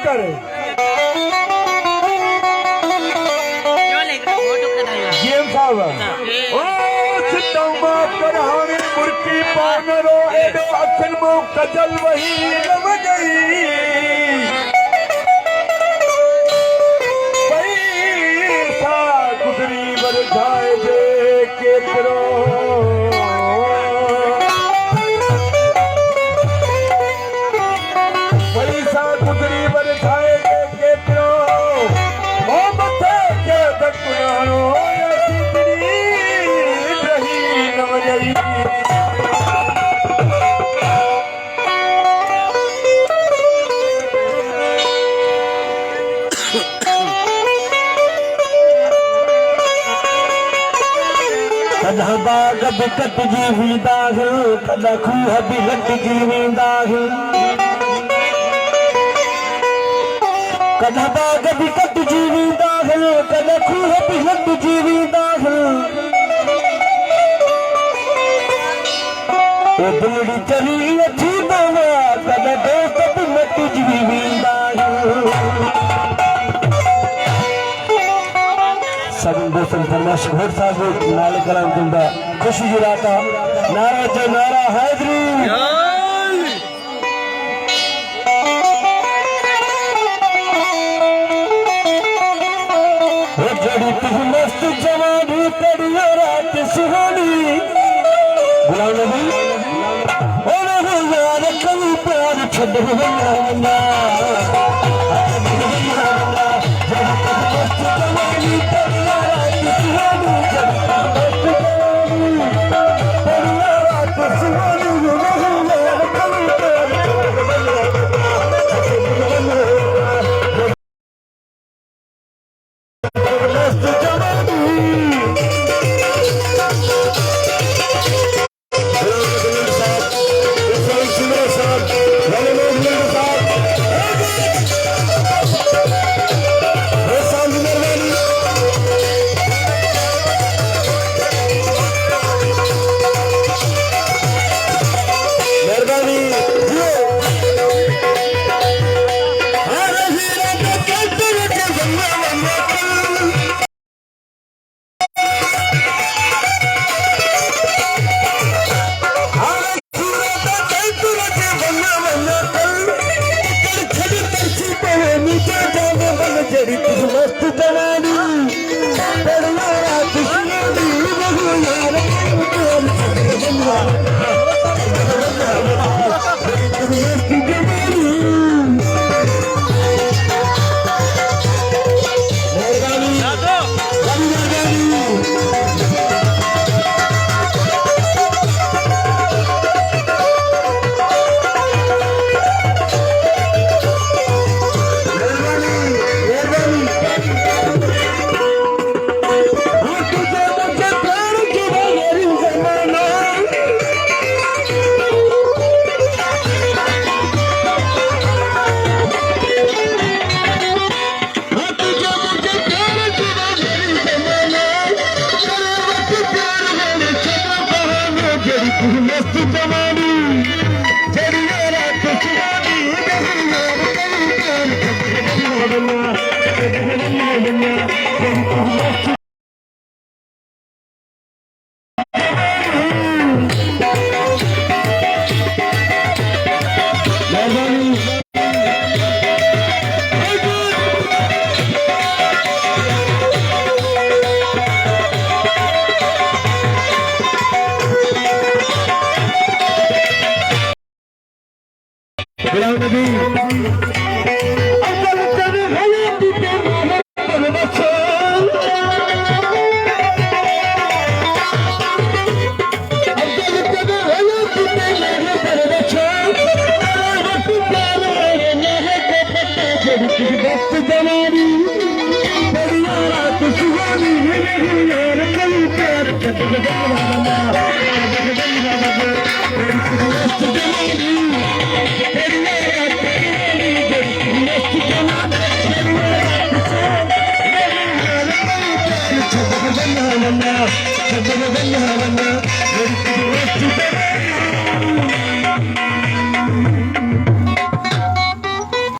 करे गेम साहब ओ सितम्मा पर हाने मुर्की पानरो एडो अखन मो कजल वही लव गई पैसा गुजरी वर जाए जे केतरो पैसा गुजरी वर जाए जे केतरो ओ मथे के दकुनारो कदा बाग भी कटजी हुई दाखिल कदा खूह भी लटजी हुई दाखिल कदा बाग भी कटजी हुई दाखिल कदा खूह भी लटजी हुई दाखिल ये दिलड़ी चली अच्छी दवा कदा दोस्त भी लटजी हुई दाखिल सभी दोस्तों फरमाश घोड़ साहब नाले कलाम तुमदा खुशी जुराता नारा जो नारा हैदरी हो जड़ी तू मस्त जवानी कड़िया रात सुहानी बुलाओ नबी ओ रे यार कभी प्यार छड़ Thank you.